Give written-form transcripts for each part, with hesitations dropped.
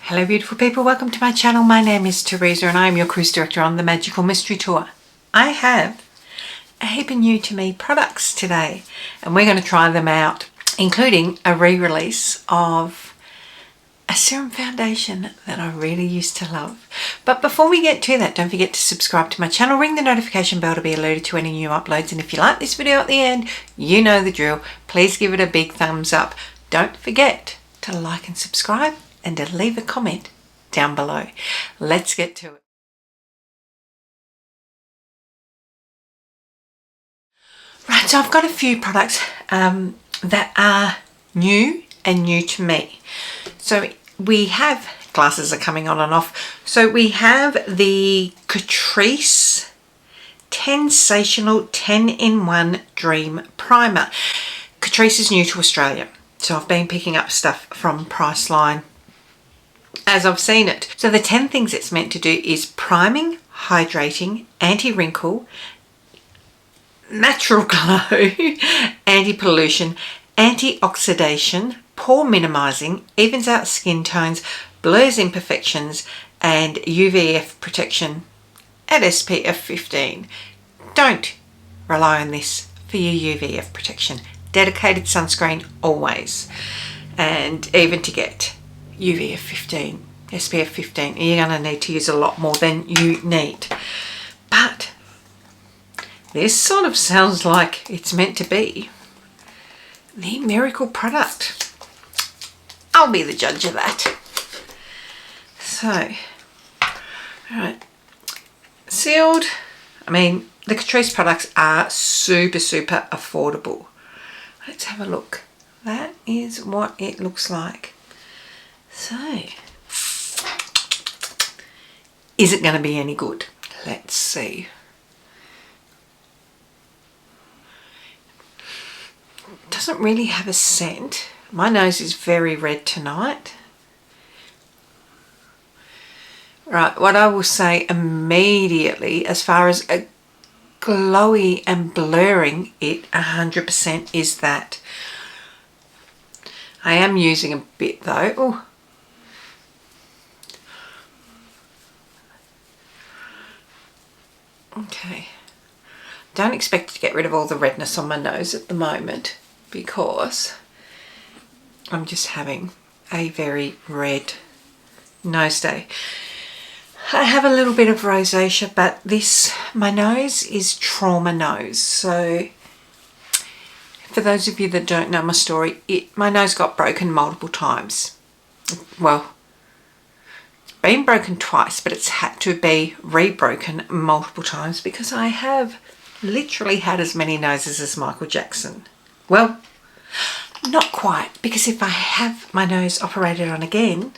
Hello beautiful people, welcome to my channel. My name is Teresa and I am your cruise director on the Magical Mystery Tour. I have a heap of new to me products today and we're going to try them out, including a re-release of a serum foundation that I really used to love. But before we get to that, don't forget to subscribe to my channel, ring the notification bell to be alerted to any new uploads, and if you like this video at the end, you know the drill. Please give it a big thumbs up. Don't forget to like and subscribe and to leave a comment down below. Let's get to it. Right, so I've got a few products that are new and new to me. So we have, glasses are coming on and off. So we have the Catrice Tensational 10-in-1 Dream Primer. Catrice is new to Australia, so I've been picking up stuff from Priceline as I've seen it. So the 10 things it's meant to do is priming, hydrating, anti-wrinkle, natural glow, anti-pollution, anti-oxidation, pore minimizing, evens out skin tones, blurs imperfections, and UVF protection at SPF 15. Don't rely on this for your UVF protection. Dedicated sunscreen always. And even to get UVF 15, SPF 15, you're going to need to use a lot more than you need. But this sort of sounds like it's meant to be the miracle product. I'll be the judge of that. So, alright, sealed. I mean, the Catrice products are super affordable. Let's have a look. That is what it looks like. So, is it going to be any good? Let's see. Doesn't really have a scent. My nose is very red tonight. Right, what I will say immediately as far as a glowy and blurring it 100% is that. I am using a bit though. Oh. Okay. Don't expect to get rid of all the redness on my nose at the moment because I'm just having a very red nose day. I have a little bit of rosacea, but my nose is trauma nose. So for those of you that don't know my story, my nose got broken multiple times. Well, it's been broken twice, but it's had to be re-broken multiple times because I have literally had as many noses as Michael Jackson. Well, not quite, because if I have my nose operated on again,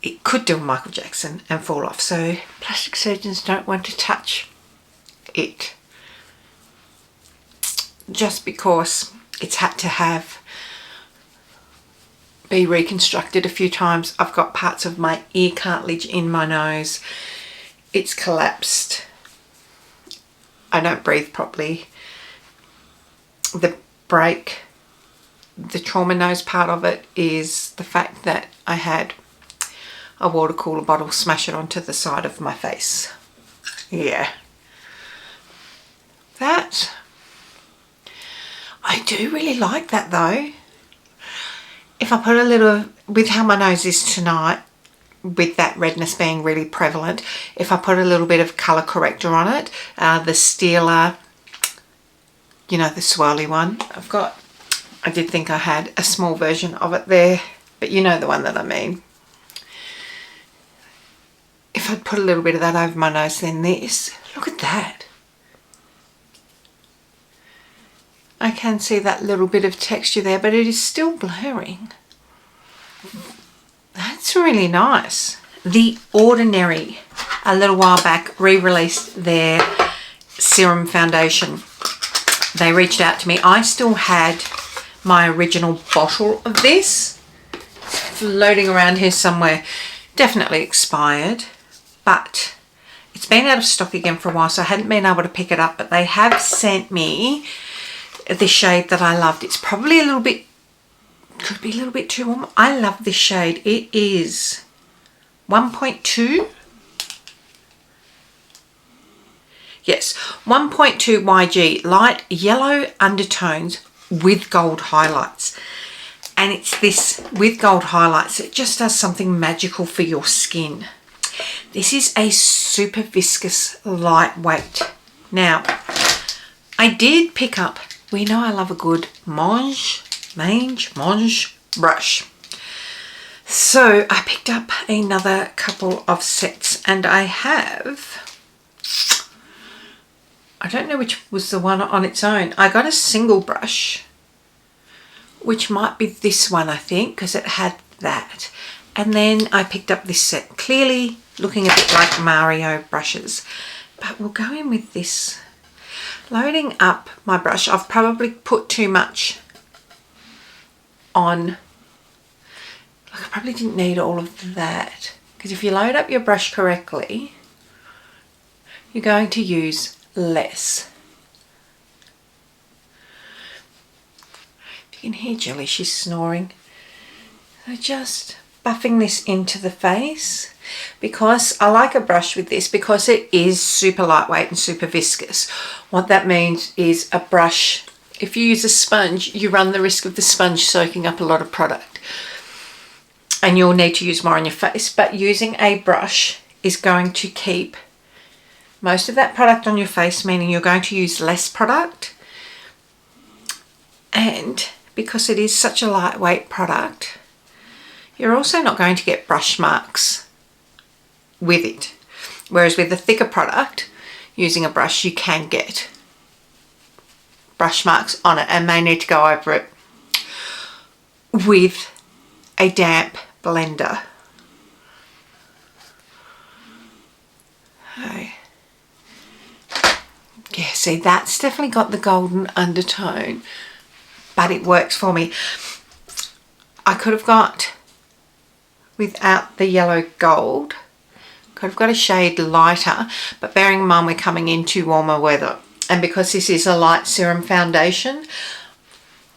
it could do a Michael Jackson and fall off. So plastic surgeons don't want to touch it just because it's had to be reconstructed a few times. I've got parts of my ear cartilage in my nose. It's collapsed. I don't breathe properly. The trauma nose part of it is the fact that I had a water cooler bottle smash it onto the side of my face. Yeah. That, I do really like that though. If I put a little, with how my nose is tonight, with that redness being really prevalent, if I put a little bit of colour corrector on it, the Steeler, you know, the swirly one, I did think I had a small version of it there, but you know the one that I mean. If I'd put a little bit of that over my nose, then this, look at that. I can see that little bit of texture there, but it is still blurring. That's really nice. The Ordinary, a little while back, re-released their serum foundation. They reached out to me. I still had my original bottle of this floating around here somewhere. Definitely expired, but it's been out of stock again for a while, so I hadn't been able to pick it up, but they have sent me the shade that I loved. It's probably a little bit, could be a little bit too warm. I love this shade. It is 1.2. Yes, 1.2 YG, light yellow undertones with gold highlights. And it's this with gold highlights. It just does something magical for your skin. This is a super viscous, lightweight. Now, I did pick up, we know I love a good mange brush. So I picked up another couple of sets, and I don't know which was the one on its own. I got a single brush, which might be this one, I think, because it had that. And then I picked up this set, clearly looking a bit like Mario brushes. But we'll go in with this. Loading up my brush, I've probably put too much on. Like, I probably didn't need all of that. Because if you load up your brush correctly, you're going to use less. If you can hear Julie, she's snoring. So just buffing this into the face, because I like a brush with this because it is super lightweight and super viscous. What that means is a brush, if you use a sponge, you run the risk of the sponge soaking up a lot of product and you'll need to use more on your face. But using a brush is going to keep most of that product on your face, meaning you're going to use less product. And because it is such a lightweight product, you're also not going to get brush marks with it. Whereas with a thicker product, using a brush, you can get brush marks on it and may need to go over it with a damp blender. Okay. Yeah, see, that's definitely got the golden undertone, but it works for me. I could have got, without the yellow gold, could have got a shade lighter, but bearing in mind we're coming into warmer weather, and because this is a light serum foundation,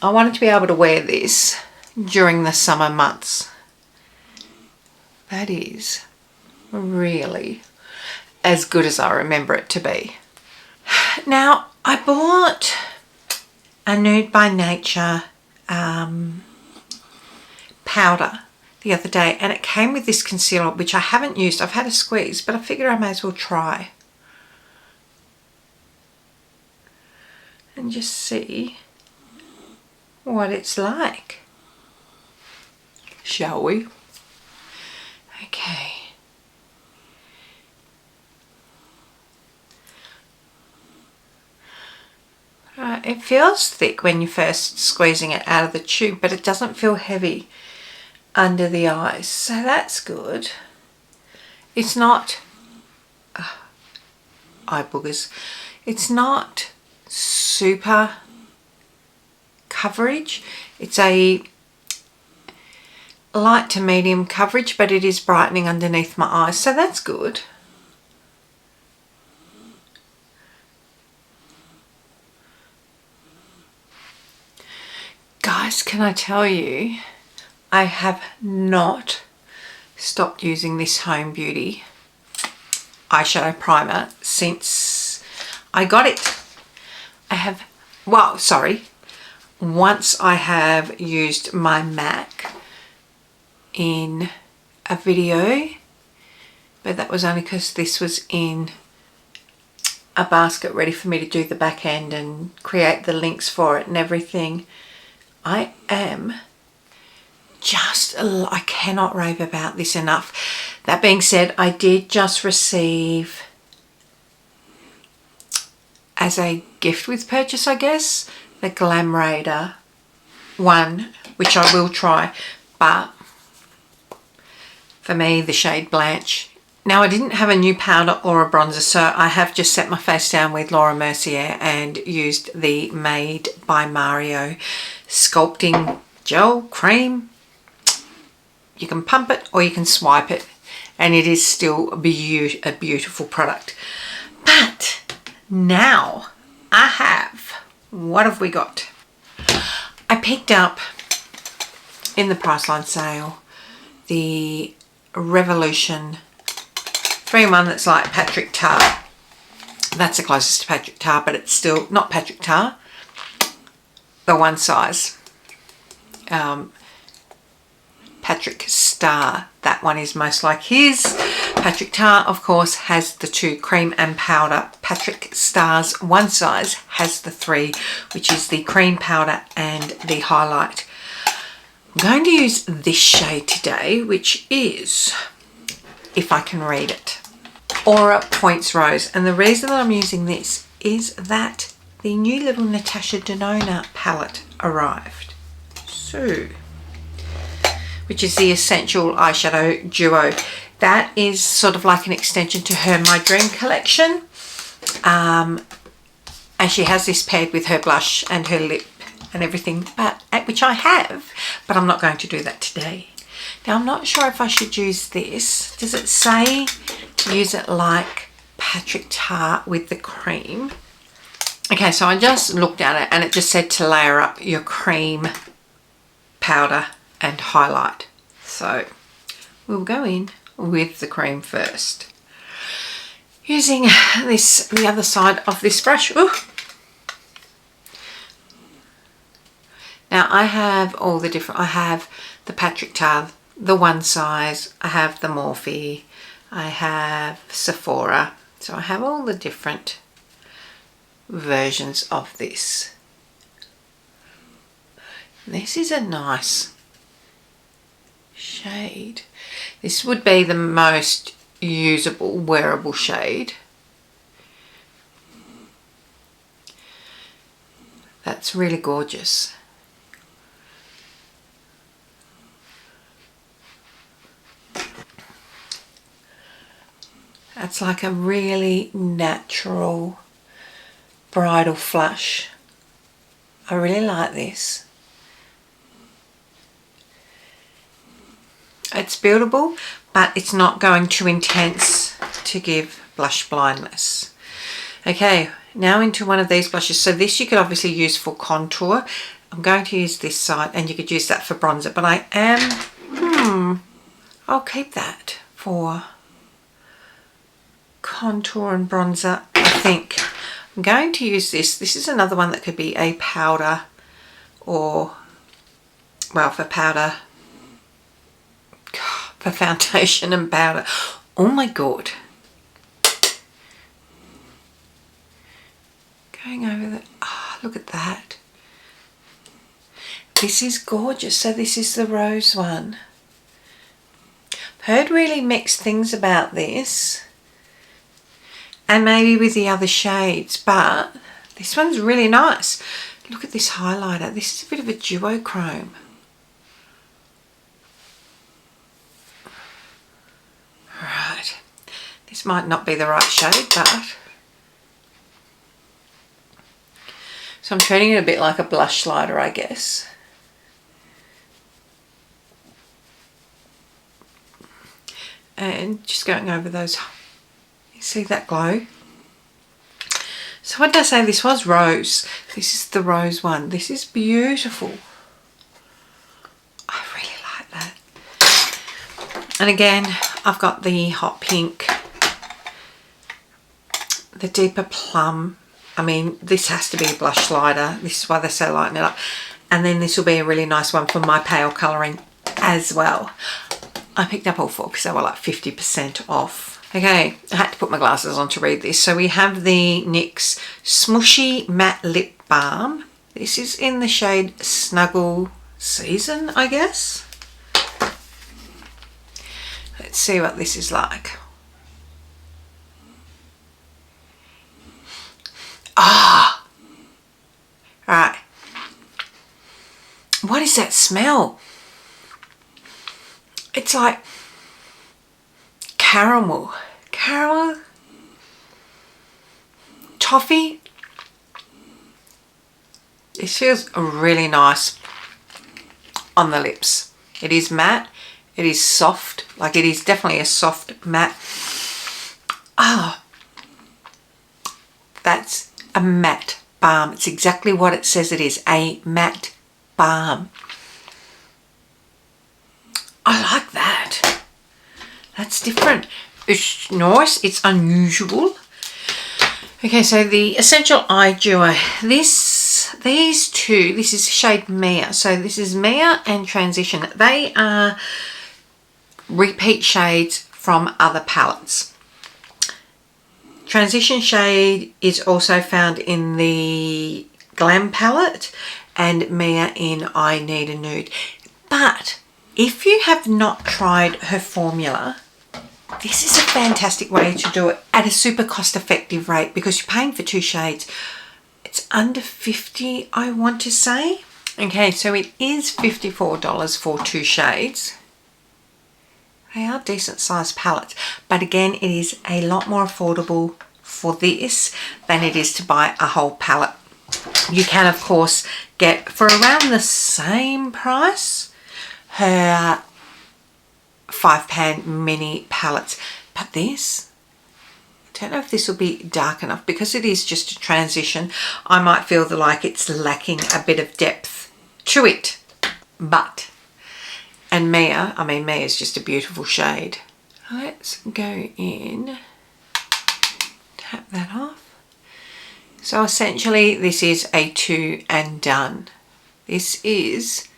I wanted to be able to wear this during the summer months. That is really as good as I remember it to be. Now, I bought a Nude by Nature powder the other day, and it came with this concealer, which I haven't used. I've had a squeeze, but I figured I may as well try and just see what it's like. Shall we? Okay. Right, it feels thick when you're first squeezing it out of the tube, but it doesn't feel heavy under the eyes, so that's good. It's not eye boogers. It's not super coverage. It's a light to medium coverage, but it is brightening underneath my eyes, so that's good. Guys, can I tell you, I have not stopped using this Home Beauty eyeshadow primer since I got it. Once I have used my MAC in a video, but that was only because this was in a basket ready for me to do the back end and create the links for it and everything. I cannot rave about this enough. That being said, I did just receive, as a gift with purchase, I guess, the Glam Raider one, which I will try, but for me, the shade Blanche. Now, I didn't have a new powder or a bronzer, so I have just set my face down with Laura Mercier and used the Made by Mario sculpting gel cream. You can pump it or you can swipe it, and it is still a beautiful product. But now I have, what have we got? I picked up in the Priceline sale the Revolution 3-in-1 that's like Patrick Tar. That's the closest to Patrick Tar, but it's still not Patrick Tar. The one size. Patrick Star, that one is most like his. Patrick Tar, of course, has the 2 cream and powder. Patrick Star's one size has the 3, which is the cream powder and the highlight. I'm going to use this shade today, which is, if I can read it, Aura Points Rose. And the reason that I'm using this is that the new little Natasha Denona palette arrived. So, which is the Essential Eyeshadow Duo. That is sort of like an extension to her My Dream collection. And she has this paired with her blush and her lip and everything, which I have, but I'm not going to do that today. Now, I'm not sure if I should use this. Does it say use it like Patrick Tar with the cream? Okay, so I just looked at it and it just said to layer up your cream, powder and highlight. So we'll go in with the cream first. Using this, the other side of this brush. Ooh. Now I have all the different, I have the Patrick Tar, the one size, I have the Morphe, I have Sephora. So I have all the different versions of this. This is a nice shade. This would be the most usable wearable shade. That's really gorgeous. That's like a really natural bridal flush. I really like this. It's buildable, but it's not going too intense to give blush blindness. Okay, now into one of these blushes. So this you could obviously use for contour. I'm going to use this side, and you could use that for bronzer, but I am, I'll keep that for contour and bronzer, I think. I'm going to use this. This is another one that could be a powder or, well, for powder, for foundation and powder. Oh my God. Going over the, oh, look at that. This is gorgeous. So this is the rose one. I've heard really mixed things about this, and maybe with the other shades, but this one's really nice. Look at this highlighter. This is a bit of a duochrome. Right, this might not be the right shade, but so I'm treating it a bit like a blush lighter, I guess. And just going over those. You see that glow? So what did I say? This was rose. This is the rose one. This is beautiful. I really like that. And again, I've got the hot pink, the deeper plum. I mean, this has to be a blush lighter. This is why they say lighten it up. And then this will be a really nice one for my pale colouring as well. I picked up all four because they were like 50% off. Okay, I had to put my glasses on to read this. So we have the NYX Smooshy Matte Lip Balm. This is in the shade Snuggle Season, I guess. Let's see what this is like. Ah! Right. What is that smell? It's like caramel, toffee. It feels really nice on the lips. It is matte, it is soft, like it is definitely a soft matte. Ah, that's a matte balm. It's exactly what it says it is, a matte balm. I like that. That's different. It's nice. It's unusual. Okay, so the Essential Eye Duo. These two, this is shade Mia. So this is Mia and Transition. They are repeat shades from other palettes. Transition shade is also found in the Glam palette and Mia in I Need a Nude. But if you have not tried her formula, this is a fantastic way to do it at a super cost effective rate because you're paying for two shades. It's under $50, I want to say. Okay, so it is $54 for two shades. They are decent sized palettes, but again, it is a lot more affordable for this than it is to buy a whole palette. You can, of course, get for around the same price her 5-pan mini palettes, but this, I don't know if this will be dark enough because it is just a transition. I might feel like it's lacking a bit of depth to it, but and Mia, I mean, Mia is just a beautiful shade. Let's go in, tap that off. So essentially this is a 2 and done. This is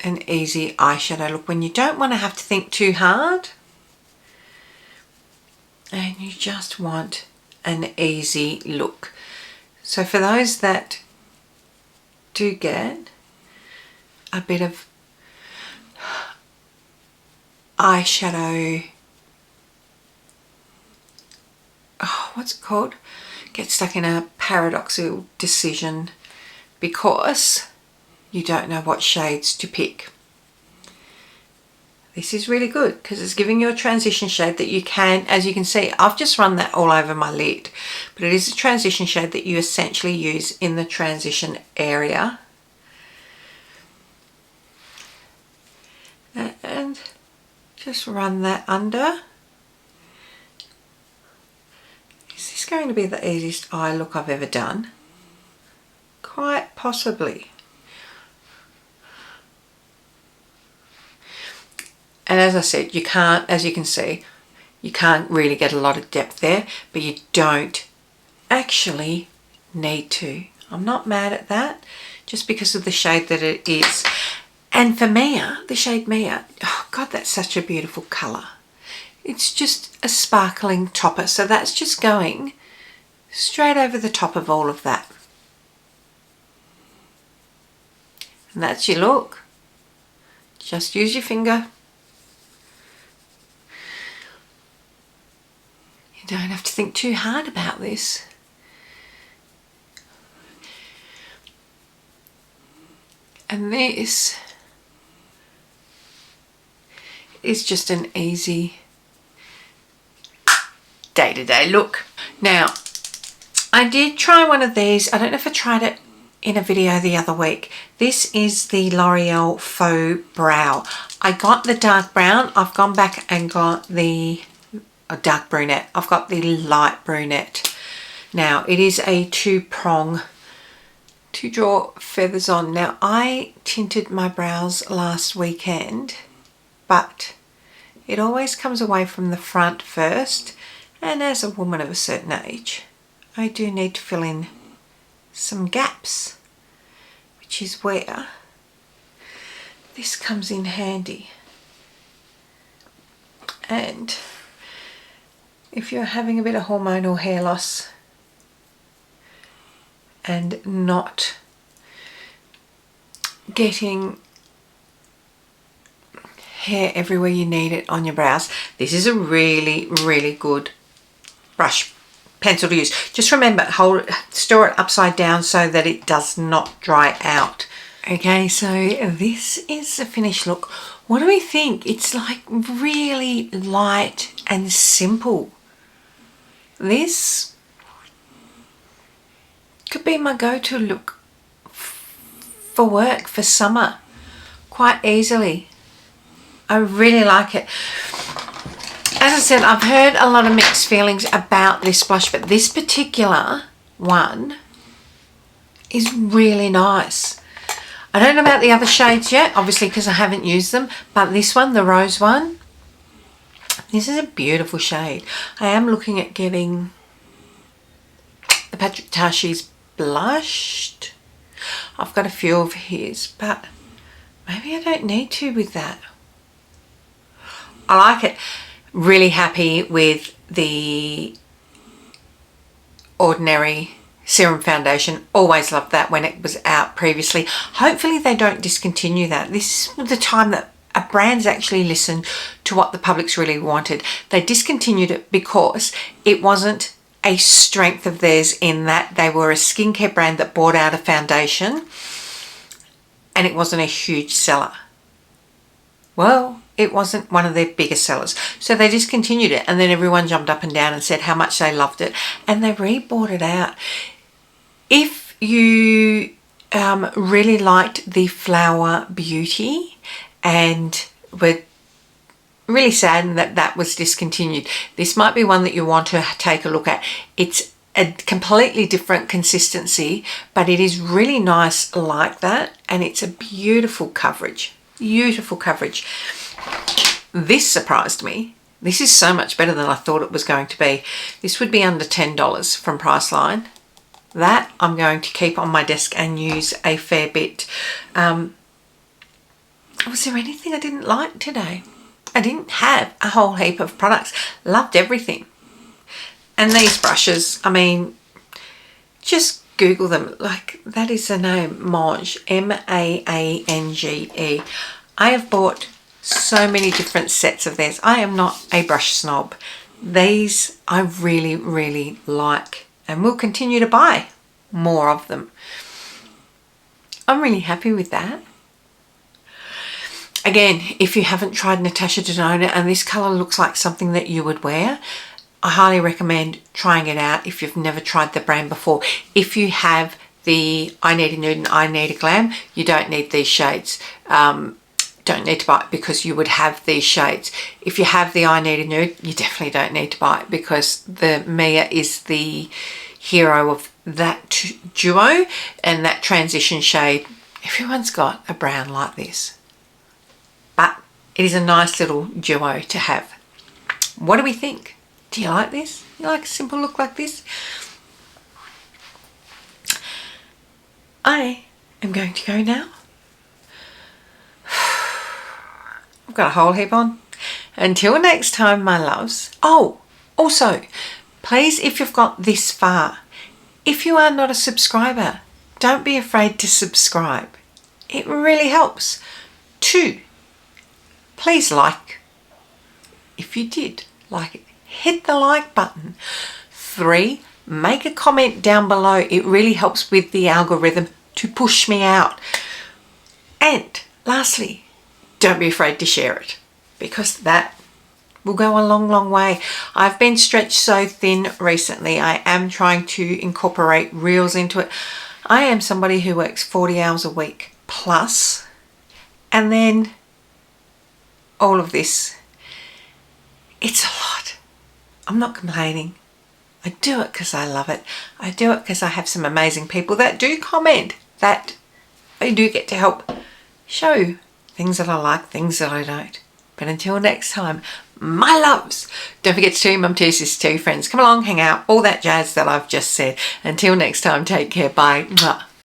an easy eyeshadow look when you don't want to have to think too hard and you just want an easy look. So for those that do get a bit of eyeshadow, what's it called? Get stuck in a paradoxical decision because you don't know what shades to pick. This is really good because it's giving you a transition shade that you can, as you can see, I've just run that all over my lid, but it is a transition shade that you essentially use in the transition area. And just run that under. Is this going to be the easiest eye look I've ever done? Quite possibly. And as I said, you can't, as you can see, you can't really get a lot of depth there, but you don't actually need to. I'm not mad at that, just because of the shade that it is. And for Mia, the shade Mia, oh God, that's such a beautiful colour. It's just a sparkling topper. So that's just going straight over the top of all of that. And that's your look. Just use your finger. You don't have to think too hard about this. And this is just an easy day-to-day look. Now, I did try one of these. I don't know if I tried it in a video the other week. This is the L'Oreal Faux Brow. I got the dark brown. I've gone back and got the dark brunette. I've got the light brunette. Now, it is a two-prong to draw feathers on. Now, I tinted my brows last weekend, but it always comes away from the front first, and as a woman of a certain age, I do need to fill in some gaps, which is where this comes in handy. And if you're having a bit of hormonal hair loss and not getting hair everywhere you need it on your brows, this is a really, really good brush pencil to use. Just remember, store it upside down so that it does not dry out. Okay, so this is the finished look. What do we think? It's like really light and simple. This could be my go-to look for work, for summer, quite easily. I really like it. As I said, I've heard a lot of mixed feelings about this blush, but this particular one is really nice. I don't know about the other shades yet, obviously, because I haven't used them, but this one, the rose one, This is a beautiful shade. I am looking at getting the Patrick Tashi's blushed. I've got a few of his, but maybe I don't need to with that. I like it. Really happy with the Ordinary Serum foundation. Always loved that when it was out previously. Hopefully they don't discontinue that. This is the time that brands actually listen to what the public's really wanted. They discontinued it because it wasn't a strength of theirs, in that they were a skincare brand that brought out a foundation and it wasn't a huge seller. Well, it wasn't one of their biggest sellers. So they discontinued it, and then everyone jumped up and down and said how much they loved it, and they re-bought it out. If you really liked the Flower Beauty and were really saddened that that was discontinued, this might be one that you want to take a look at. It's a completely different consistency, but it is really nice like that, and it's a beautiful coverage. Beautiful coverage. This surprised me. This is so much better than I thought it was going to be. This would be under $10 from Priceline. That I'm going to keep on my desk and use a fair bit. Was there anything I didn't like today? I didn't have a whole heap of products. Loved everything. And these brushes, I mean, just Google them. Like, that is the name, Mange, M-A-A-N-G-E. I have bought so many different sets of theirs. I am not a brush snob. These I really, really like, and will continue to buy more of them. I'm really happy with that. Again, if you haven't tried Natasha Denona and this colour looks like something that you would wear, I highly recommend trying it out if you've never tried the brand before. If you have the I Need a Nude and I Need a Glam, you don't need these shades. Don't need to buy it because you would have these shades. If you have the I Need a Nude, you definitely don't need to buy it because the Mia is the hero of that duo, and that transition shade, everyone's got a brown like this. But it is a nice little duo to have. What do we think? Do you like this? You like a simple look like this? I am going to go now. I've got a whole heap on. Until next time, my loves. Oh, also, please, if you've got this far, if you are not a subscriber, don't be afraid to subscribe. It really helps. 2, please like. If you did like it, hit the like button. 3, make a comment down below. It really helps with the algorithm to push me out. And lastly, don't be afraid to share it, because that will go a long, long way. I've been stretched so thin recently. I am trying to incorporate reels into it. I am somebody who works 40 hours a week plus, and then all of this. It's a lot. I'm not complaining. I do it because I love it. I do it because I have some amazing people that do comment, that I do get to help show things that I like, things that I don't. But until next time, my loves, don't forget to tell your mum, tell your sister, tell your friends, come along, hang out, all that jazz that I've just said. Until next time, take care, bye. Mwah.